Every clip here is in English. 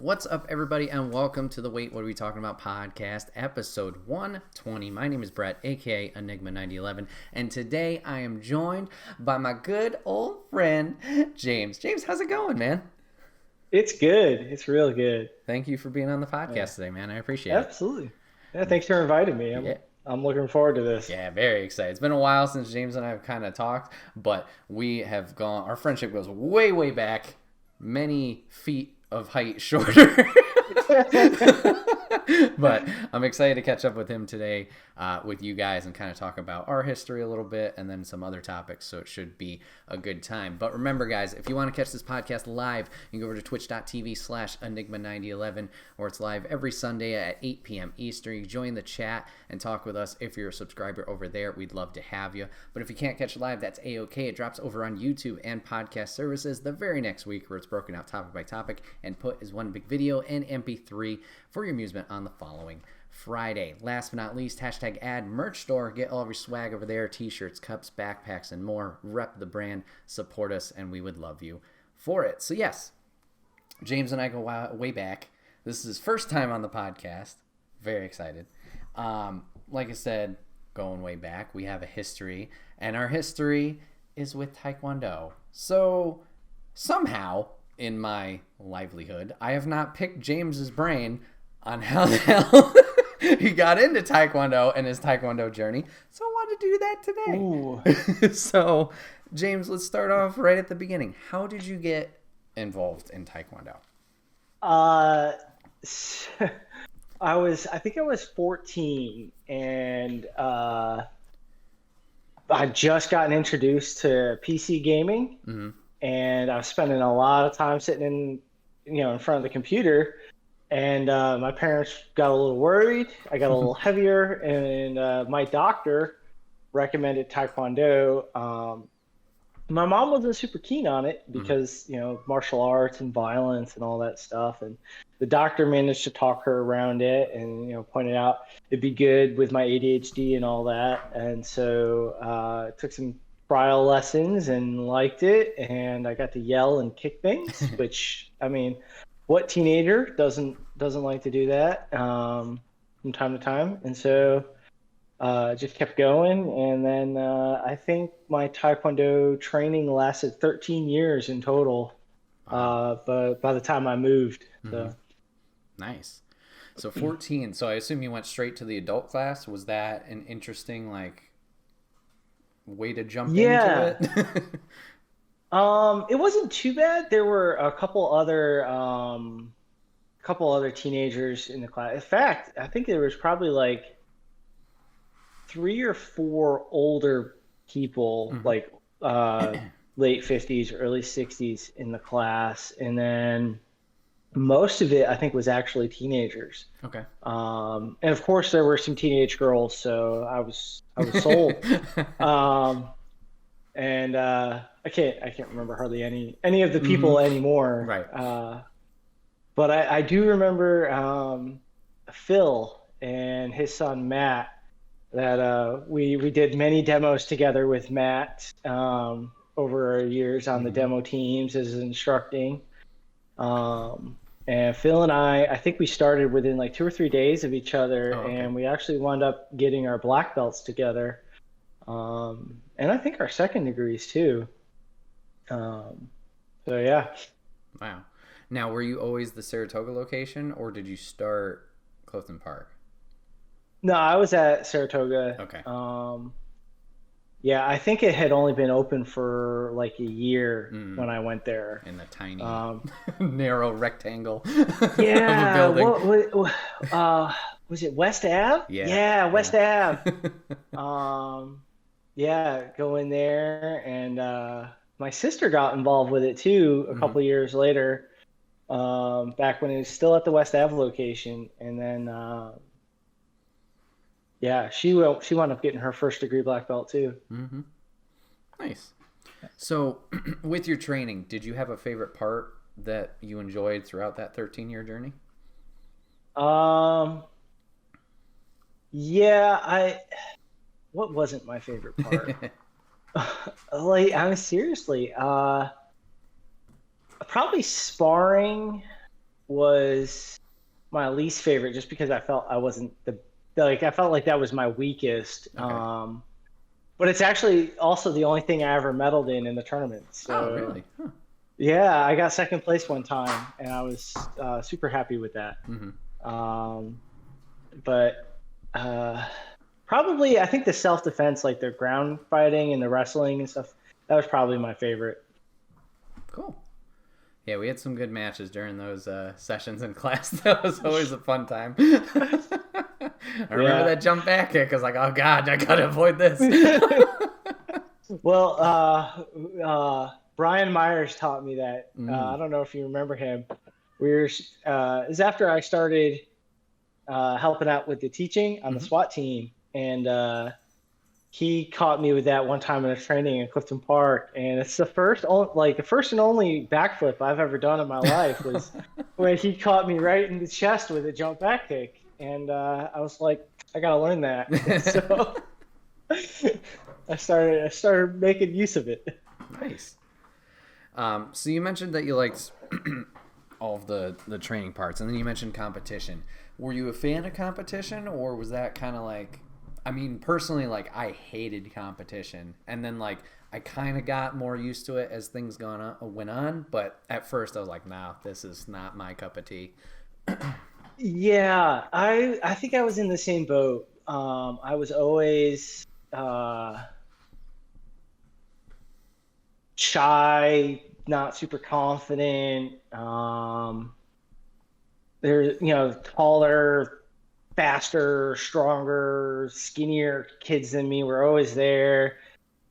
What's up, everybody, and welcome to the Wait, What Are We Talking About podcast, episode 120. My name is Bret, aka Enigma 9011, and today I am joined by my good old friend, James. James, how's it going, man? It's good. It's real good. Thank you for being on the Yeah, podcast today, man. I appreciate it. absolutely. Yeah, thanks for inviting me. Yeah. I'm looking forward to this. Yeah, very excited. It's been a while since James and I have kind of talked, but we have gone, our friendship goes way, way back, many feet of height shorter. But I'm excited to catch up with him today, with you guys, and kind of talk about our history a little bit and then some other topics, so it should be a good time. But remember, guys, if you want to catch this podcast live, you can go over to twitch.tv/enigma9011, or it's live every Sunday at 8 p.m. Eastern. You can join the chat and talk with us. If you're a subscriber over there, we'd love to have you. But if you can't catch it live, that's A-OK. It drops over on YouTube and podcast services the very next week, where it's broken out topic by topic and put as one big video and MP3 for your amusement on the following Friday. Last but not least, hashtag ad merch store. Get all of your swag over there, t-shirts, cups, backpacks, and more. Rep the brand, support us, and we would love you for it. So yes, James and I go way back. This is his first time on the podcast. Very excited. Like I said, going way back, we have a history, and our history is with Taekwondo. So somehow, in my livelihood, I have not picked James's brain on how the hell he got into Taekwondo and his Taekwondo journey. So I want to do that Ooh. today. So, James, let's start off right at the beginning. How did you get involved in Taekwondo? Uh, I think I was 14, and I just gotten introduced to PC gaming, Mm-hmm. and I was spending a lot of time sitting in front of the computer. And my parents got a little worried. I got a little heavier, and my doctor recommended Taekwondo. My mom wasn't super keen on it because, martial arts and violence and all that stuff. And the doctor managed to talk her around it and, pointed out it'd be good with my ADHD and all that. And so took some trial lessons and liked it. And I got to yell and kick things, which, I mean, what teenager doesn't like to do that from time to time? And so just kept going, and then I think my Taekwondo training lasted 13 years in total. But by the time I moved, so Nice. So 14. So I assume you went straight to the adult class. Was that an interesting way to jump yeah. into it? It wasn't too bad. There were a couple other teenagers in the class. In fact, I think there was probably like 3 or 4 older people, like late 50s, early 60s in the class, and then most of it I think was actually teenagers. Okay. And of course there were some teenage girls, so I was sold. And I can't remember hardly any of the people anymore. Right. But I do remember Phil and his son Matt, that we did many demos together with Matt over our years on the demo teams as instructing. And Phil and I think we started within like 2 or 3 days of each other. Oh, okay. And we actually wound up getting our black belts together. And I think our second degrees too. So yeah. Wow. Now, were you always the Saratoga location, or did you start Clifton Park? No, I was at Saratoga. Okay. Yeah, I think it had only been open for like a year when I went there. In the tiny, narrow rectangle Yeah, of a building. was it West Ave? Yeah. Yeah, West Ave. Yeah, go in there, and my sister got involved with it too a couple years later, back when it was still at the West Ave location, and then yeah, she wound up getting her first degree black belt too. Mm-hmm. Nice. So, with your training, did you have a favorite part that you enjoyed throughout that 13-year journey? Yeah, what wasn't my favorite part? Like, I mean, seriously, probably sparring was my least favorite just because I felt I wasn't I felt like that was my weakest. Okay. But it's actually also the only thing I ever medaled in the tournament. Oh, So really? Huh. yeah, I got second place one time, and I was super happy with that. Mm-hmm. Um, but uh, probably, I think the self-defense, like the ground fighting and the wrestling and stuff, that was probably my favorite. Cool. Yeah, we had some good matches during those sessions in class. That was always a fun time. I remember Yeah. that jump back kick. I was like, oh god, I gotta avoid this. Well, Brian Myers taught me that. Mm. I don't know if you remember him. It was after I started helping out with the teaching on the Mm-hmm. SWAT team, and he caught me with that one time in a training in Clifton Park, and it's the first and only backflip I've ever done in my life was when he caught me right in the chest with a jump back kick, and I was like, I gotta learn that. And so I started making use of it. Nice. So you mentioned that you liked all of the training parts, and then you mentioned competition. Were you a fan of competition, or was that kind of like, I mean, personally, like I hated competition, and then like I kind of got more used to it as things went on. But at first, I was like, nah, this is not my cup of tea. Yeah, I think I was in the same boat. I was always shy, not super confident. They're, taller, faster, stronger, skinnier kids than me were always there.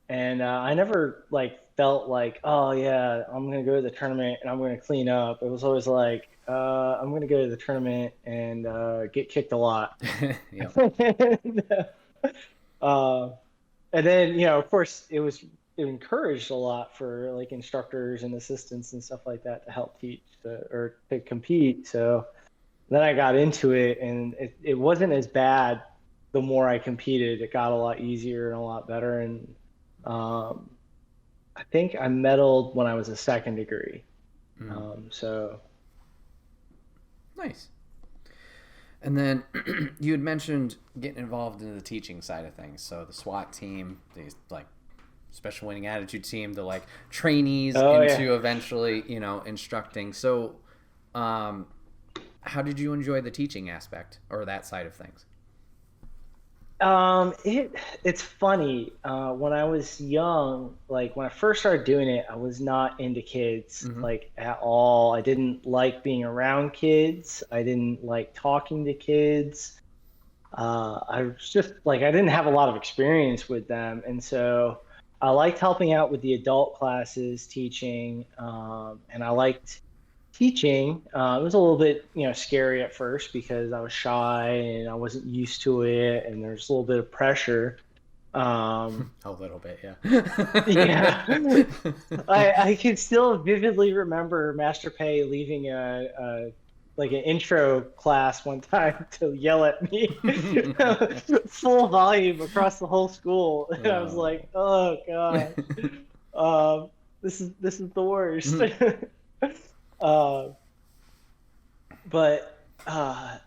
And I never like felt like, oh yeah, I'm gonna go to the tournament and I'm gonna clean up. It was always like, I'm gonna go to the tournament and get kicked a lot. Yep. and, uh, and then, of course, it encouraged a lot for like instructors and assistants and stuff like that to help teach or to compete. So then I got into it, and it wasn't as bad. The more I competed, it got a lot easier and a lot better. And um, I think I medaled when I was a second degree. Mm. So Nice. And then you had mentioned getting involved in the teaching side of things. So the SWAT team, the like special winning attitude team, the like trainees oh yeah. into eventually, instructing. So, how did you enjoy the teaching aspect or that side of things? It's funny. When I was young, like when I first started doing it, I was not into kids Mm-hmm. like at all. I didn't like being around kids. I didn't like talking to kids. I was just like I didn't have a lot of experience with them, and so I liked helping out with the adult classes, teaching, and I liked teaching. It was a little bit, scary at first because I was shy and I wasn't used to it, and there's a little bit of pressure. Um, A little bit, yeah, yeah. I can still vividly remember Master Pei leaving like an intro class one time to yell at me full volume across the whole school, and I was Oh. like, oh gosh, this is the worst. uh, but I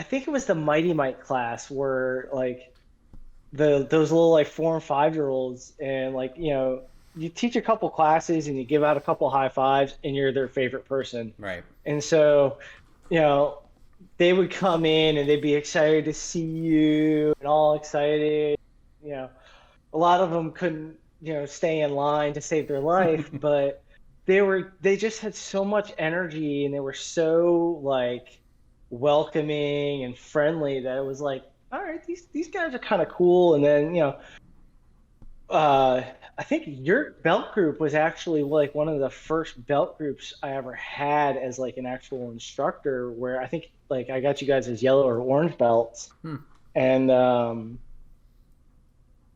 think it was the Mighty Might class where like those little like 4 and 5 year olds, and like you teach a couple classes and you give out a couple high fives and you're their favorite person. Right. And so you know they would come in and they'd be excited to see you and all excited. you know a lot of them couldn't stay in line to save their life, but they just had so much energy, and they were so like welcoming and friendly that it was like, all right, these guys are kind of cool. And then uh I think your belt group was actually like one of the first belt groups I ever had as like an actual instructor, where I think like I got you guys as yellow or orange belts. Hmm. And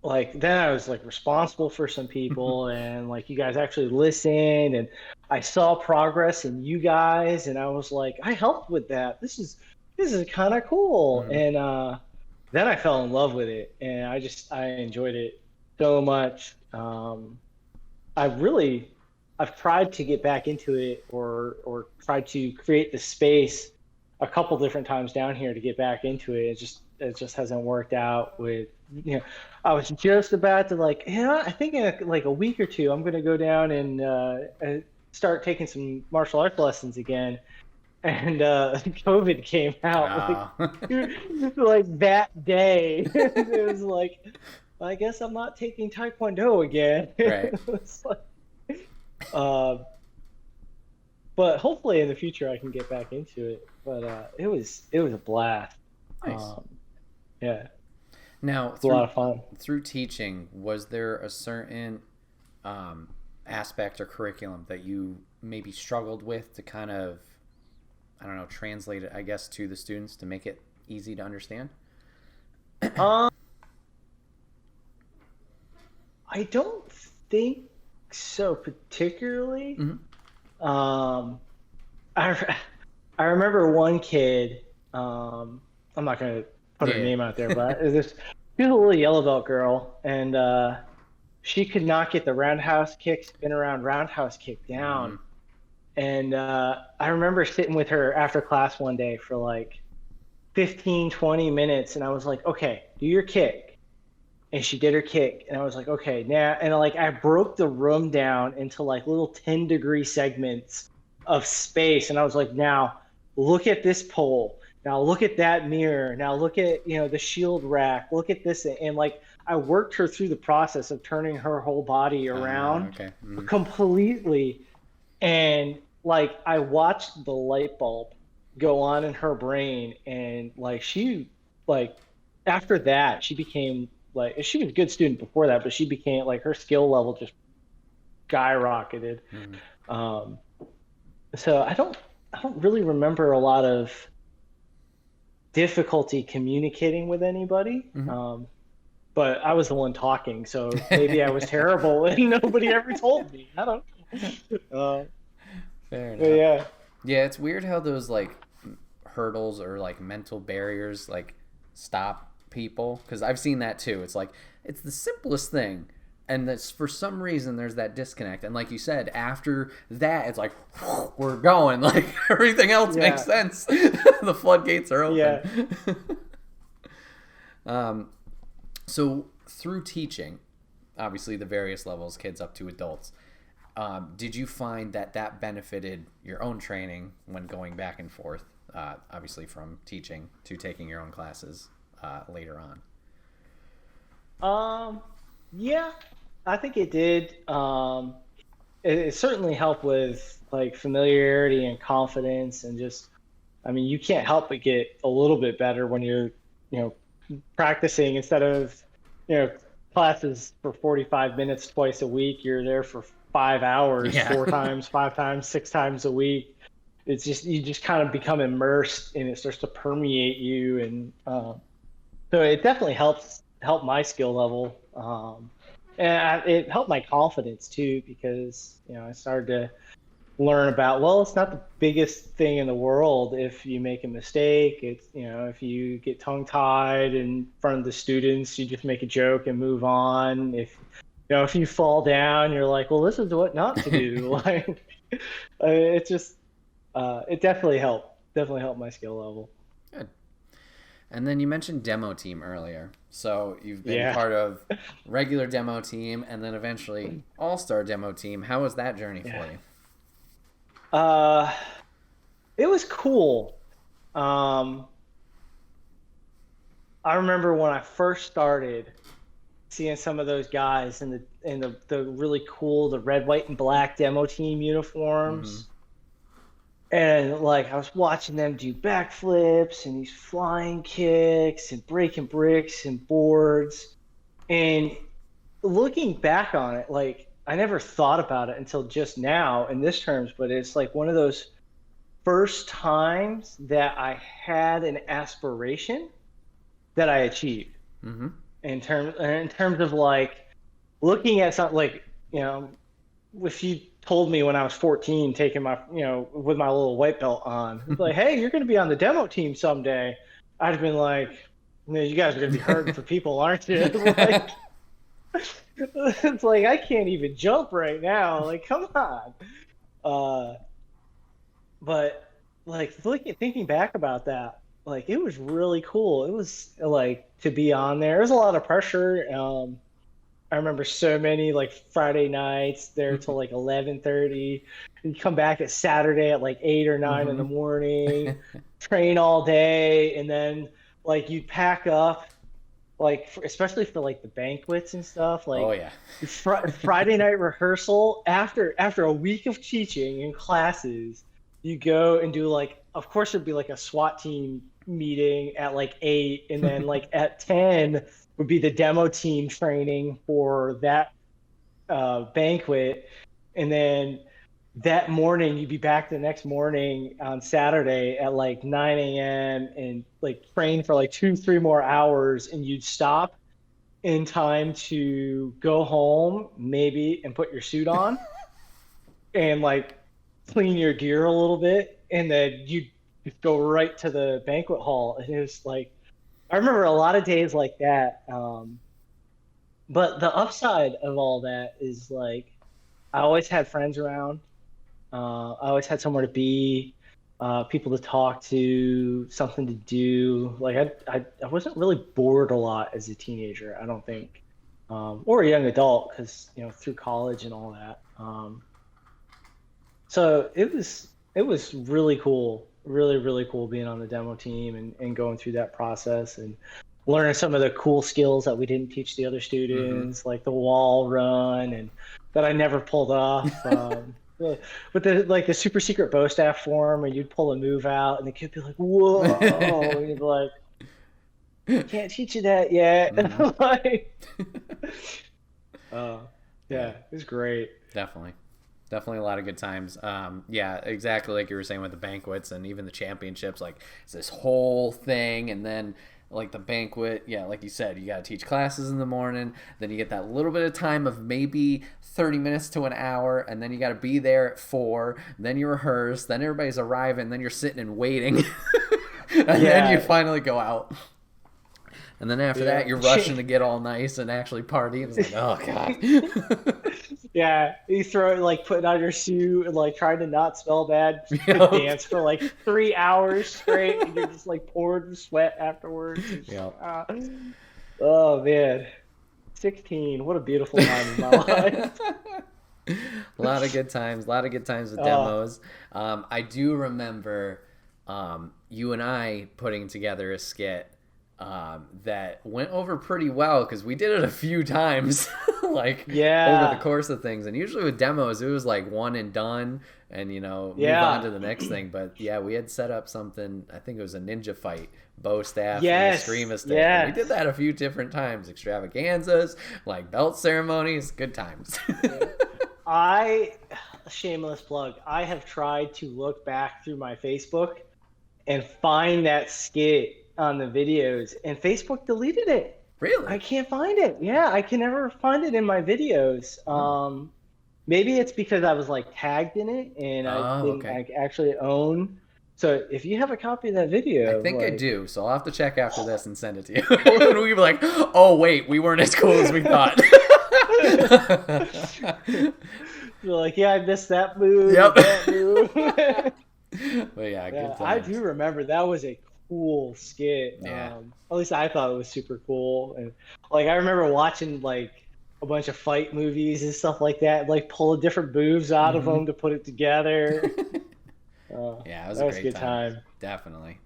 like then I was like responsible for some people, and like you guys actually listened, and I saw progress in you guys, and I was like, I helped with that. This is kind of cool. Mhm. And then I fell in love with it, and I enjoyed it so much. I really I've tried to get back into it or tried to create the space a couple different times down here to get back into it. It just hasn't worked out with, I was just about to like, I think in like a week or two, I'm going to go down and start taking some martial arts lessons again. And COVID came out like that day. It was like, I guess I'm not taking Taekwondo again. Right. It's like, but hopefully in the future I can get back into it. But it was a blast. Nice. Yeah. Now, it's a lot of fun. Through teaching, was there a certain aspect or curriculum that you maybe struggled with to kind of, I don't know, translate it, I guess, to the students to make it easy to understand? I don't think so particularly. Mm-hmm. I remember one kid, I'm not going to put her name out there, but she was a little yellow belt girl, and she could not get the roundhouse kick, spin around roundhouse kick down. Mm-hmm. And I remember sitting with her after class one day for like 15, 20 minutes, and I was like, okay, do your kick. And she did her kick, and I was like, okay, now, and like I broke the room down into like little 10-degree segments of space, and I was like, now look at this pole, now look at that mirror, now look at the shield rack, look at this, and like I worked her through the process of turning her whole body around completely, and like I watched the light bulb go on in her brain, and like she like after that she became like, she was a good student before that, but she became like, her skill level just skyrocketed. So I don't really remember a lot of difficulty communicating with anybody. But I was the one talking, so maybe I was terrible and nobody ever told me. I don't know. Fair enough. Yeah. Yeah, it's weird how those like hurdles or like mental barriers like stop people, because I've seen that too. It's like, it's the simplest thing, and that's for some reason there's that disconnect, and like you said, after that it's like we're going, like everything else makes sense. The floodgates are open. So through teaching, obviously the various levels, kids up to adults, did you find that benefited your own training when going back and forth, obviously from teaching to taking your own classes later on? Yeah, I think it did. It certainly helped with like familiarity and confidence, and just, I mean, you can't help but get a little bit better when you're, practicing instead of, classes for 45 minutes twice a week. You're there for 5 hours, 4 times, 5 times, 6 times a week. It's just, you just kind of become immersed, and it starts to permeate you, and so it definitely helped my skill level, and it helped my confidence too, because I started to learn about, well, it's not the biggest thing in the world if you make a mistake. It's if you get tongue-tied in front of the students, you just make a joke and move on. If you fall down, you're like, well, this is what not to do. Like, it just it definitely helped my skill level. Good. And then you mentioned demo team earlier. So you've been part of regular demo team and then eventually all-star demo team. How was that journey for you? It was cool. I remember when I first started seeing some of those guys in the really cool, the red, white, and black demo team uniforms. And like I was watching them do backflips and these flying kicks and breaking bricks and boards, and looking back on it, like I never thought about it until just now in this terms, but it's like one of those first times that I had an aspiration that I achieved. In terms of like looking at something, like if you told me when I was 14, taking my, with my little white belt on, it's like, hey, you're going to be on the demo team someday, I'd have been like, you guys are going to be hurting for people, aren't you? Like, It's like I can't even jump right now. Like, come on. Uh, but like thinking back about that, like it was really cool. It was like to be on there. There was a lot of pressure. I remember so many like Friday nights there till like 11:30. You come back at Saturday at like 8 or 9 in the morning, train all day, and then like you'd pack up like especially for like the banquets and stuff. Like Oh yeah. Friday night rehearsal after a week of teaching in classes, you go and do like of course it'd be like a SWAT team meeting at like 8, and then like at 10 would be the demo team training for that banquet, and then that morning you'd be back the next morning on Saturday at like 9 a.m. and like train for like 2-3 more hours, and you'd stop in time to go home maybe and put your suit on and like clean your gear a little bit, and then you'd go right to the banquet hall. And it was like I remember a lot of days like that. But the upside of all that is like I always had friends around. I always had somewhere to be, people to talk to, something to do. Like I wasn't really bored a lot as a teenager, I don't think, or a young adult, because through college and all that. So it was really cool, really cool being on the demo team and going through that process and learning some of the cool skills that we didn't teach the other students, like the wall run and that I never pulled off. But the super secret bow staff form, and you'd pull a move out, and the kid would be like, "Whoa!" and you'd be like, "Can't teach you that yet." Like, yeah, it was great. Definitely a lot of good times. Yeah, exactly like you were saying with the banquets and even the championships. Like it's this whole thing, and then like the banquet, yeah, like you said, you got to teach classes in the morning, then you get that little bit of time of maybe 30 minutes to an hour, and then you got to be there at 4, then you rehearse, then everybody's arriving, then you're sitting and waiting, and then you finally go out. And then after that, you're rushing to get all nice and actually party. And it's like, oh, God. Yeah, you throw it, like, putting on your suit and, like, trying to not smell bad. Yep. Dance for, like, 3 hours straight, and you're just, like, pouring sweat afterwards. Yep. Oh, man. 16. What a beautiful time in my life. A lot of good times with demos. I do remember you and I putting together a skit that went over pretty well because we did it a few times over the course of things, and usually with demos it was like one and done and move on to the next thing. But yeah, we had set up something, I think it was a ninja fight, bow staff and extrema stick. Yeah, we did that a few different times, extravaganzas, like belt ceremonies, good times. Shameless plug, I have tried to look back through my Facebook and find that skit on the videos, and Facebook deleted it. Really? I can't find it. Yeah, I can never find it in my videos. Maybe it's because I was like tagged in it and I didn't actually own. So if you have a copy of that video, I think I do. So I'll have to check after this and send it to you. And we'll be like, oh wait, we weren't as cool as we thought. You're like, yeah, I missed that move. Yep. That move. But yeah, good times. I do remember that was a cool skit. Yeah. At least I thought it was super cool. And like I remember watching like a bunch of fight movies and stuff like that, like pulling different moves out of them to put it together. Yeah, it was a great time. Definitely.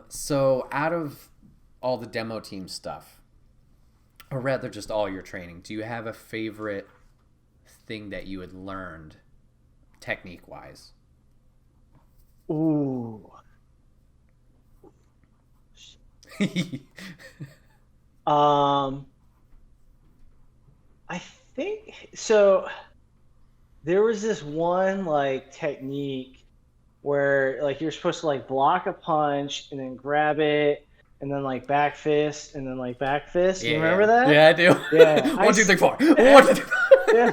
So out of all the demo team stuff, or rather just all your training, do you have a favorite thing that you had learned technique wise? Ooh. I think so. There was this one like technique where like you're supposed to like block a punch and then grab it and then like back fist and then like back fist. You remember that? Yeah, I do. Yeah. 1, 2, 3, 4. 1, 2, 3, 4. Yeah.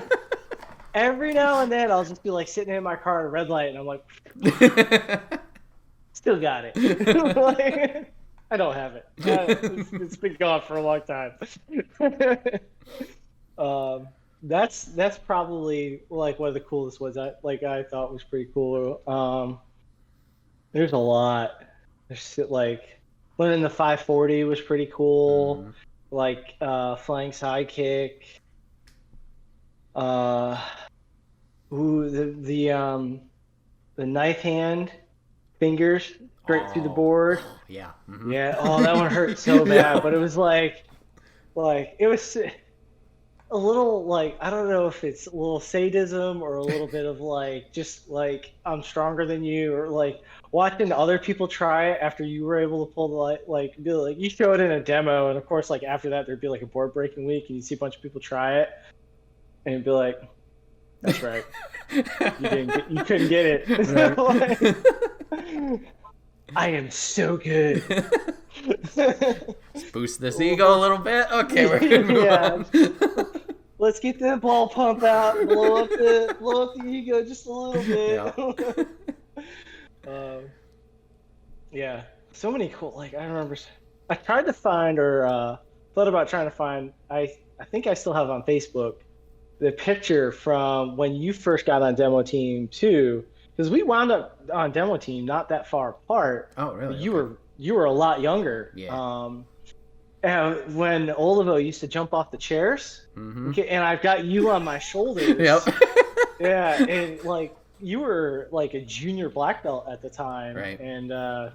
Every now and then I'll just be like sitting in my car at a red light and I'm like, still got it. I don't have it. It's been gone for a long time. That's probably like one of the coolest ones. I thought was pretty cool. There's a lot. There's like learning the 540 was pretty cool. Like flying side kick. The knife hand fingers straight through the board. Yeah. Yeah. Oh, that one hurt so bad. But it was like it was a little like, I don't know if it's a little sadism or a little bit of like just like I'm stronger than you, or like watching other people try it after you were able to pull the be like you show it in a demo, and of course like after that there'd be like a board breaking week and you'd see a bunch of people try it and you'd be like, that's right. You couldn't get it. Right. Like, I am so good. Let's boost this ego a little bit. Okay, we're gonna move on. Let's get that ball pump out and blow up the ego just a little bit. Yeah. So many cool, like I remember I tried to find or thought about trying to find, I think I still have on Facebook the picture from when you first got on demo team too, because we wound up on demo team not that far apart. Oh, really? You were a lot younger. Yeah. And when Olivo used to jump off the chairs, and I've got you on my shoulders. Yep. Yeah, and like you were like a junior black belt at the time, right? And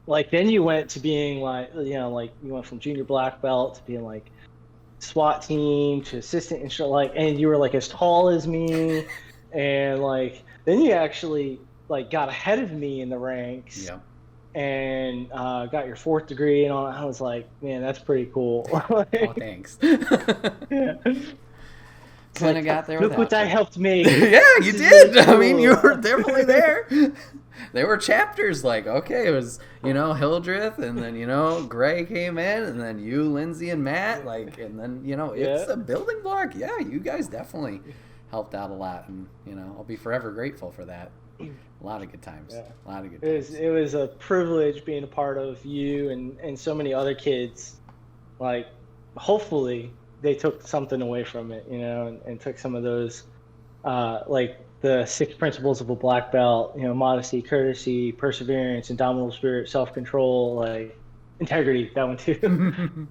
like then you went to being like, like you went from junior black belt to being like SWAT team to assistant instructor, like, and you were like as tall as me, and like then you actually like got ahead of me in the ranks. Yeah. And got your 4th degree and all. I was like, man, that's pretty cool. Oh, thanks. Yeah. Kind of got there. Look what that helped me. Yeah, you did. I mean, you were definitely there. There were chapters like, okay, it was, Hildreth, and then, Gray came in, and then you, Lindsay, and Matt, like, and then, it's a building block. Yeah, you guys definitely helped out a lot, and, I'll be forever grateful for that. A lot of good times. Yeah. A lot of good times. It was a privilege being a part of you and so many other kids. Like, hopefully they took something away from it, and took some of those, like the 6 principles of a black belt, modesty, courtesy, perseverance, indomitable spirit, self-control, like integrity, that one too.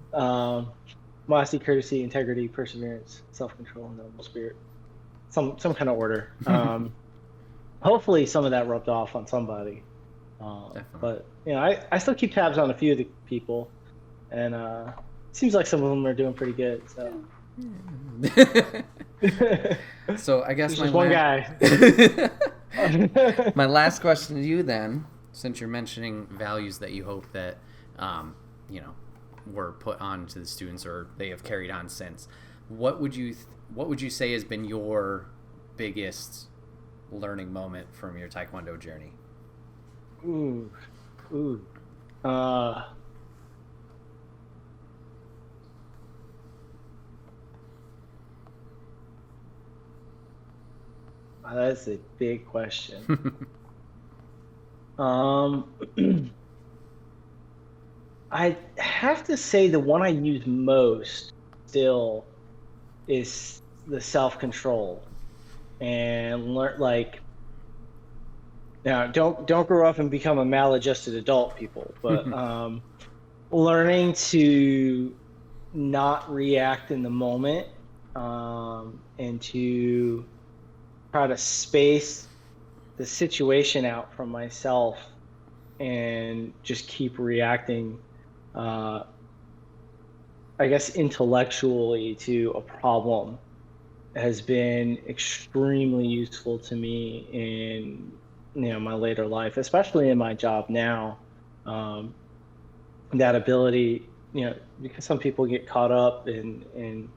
Modesty, courtesy, integrity, perseverance, self-control, indomitable spirit. Some kind of order. Hopefully some of that rubbed off on somebody. But, I still keep tabs on a few of the people, and it seems like some of them are doing pretty good. So, so I guess just one guy. My last question to you then, since you're mentioning values that you hope that, were put on to the students or they have carried on since, what would you say has been your biggest learning moment from your Taekwondo journey? That's a big question. I have to say the one I use most still is the self-control. And learn, like, now don't grow up and become a maladjusted adult, people, but learning to not react in the moment, and to try to space the situation out from myself and just keep reacting, I guess intellectually to a problem has been extremely useful to me in my later life, especially in my job now. That ability, because some people get caught up in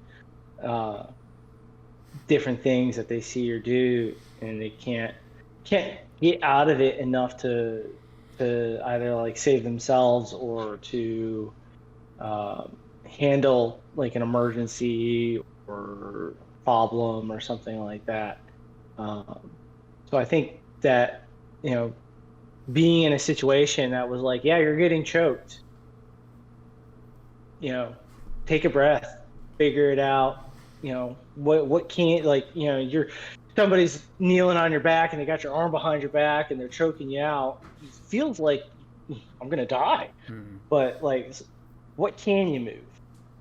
different things that they see or do, and they can't get out of it enough to either like save themselves or to handle like an emergency or problem or something like that. So I think that being in a situation that was like, yeah, you're getting choked, you know, take a breath, figure it out. You know, what can't, like, you know, somebody's kneeling on your back and they got your arm behind your back and they're choking you out. It feels like I'm gonna die. But like, what can you move?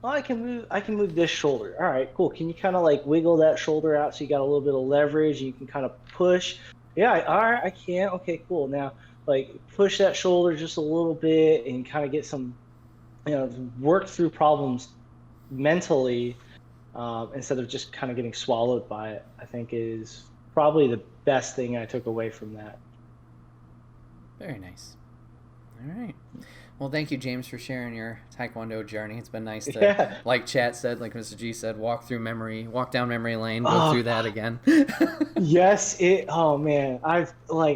Oh, I can move this shoulder. All right, cool. Can you kind of like wiggle that shoulder out so you got a little bit of leverage and you can kind of push? Yeah, all right, I can. Okay, cool. Now, like, push that shoulder just a little bit and kind of get some, you know, work through problems mentally, instead of just kind of getting swallowed by it, I think is probably the best thing I took away from that. Very nice. All right. Well, thank you, James, for sharing your Taekwondo journey. It's been nice to, like Chat said, like Mr. G said, walk down memory lane, go through that again. Yes, oh man, I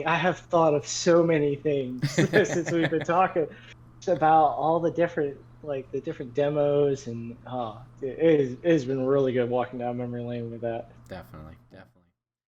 have thought of so many things since we've been talking about all the different demos, and it has been really good walking down memory lane with that. Definitely.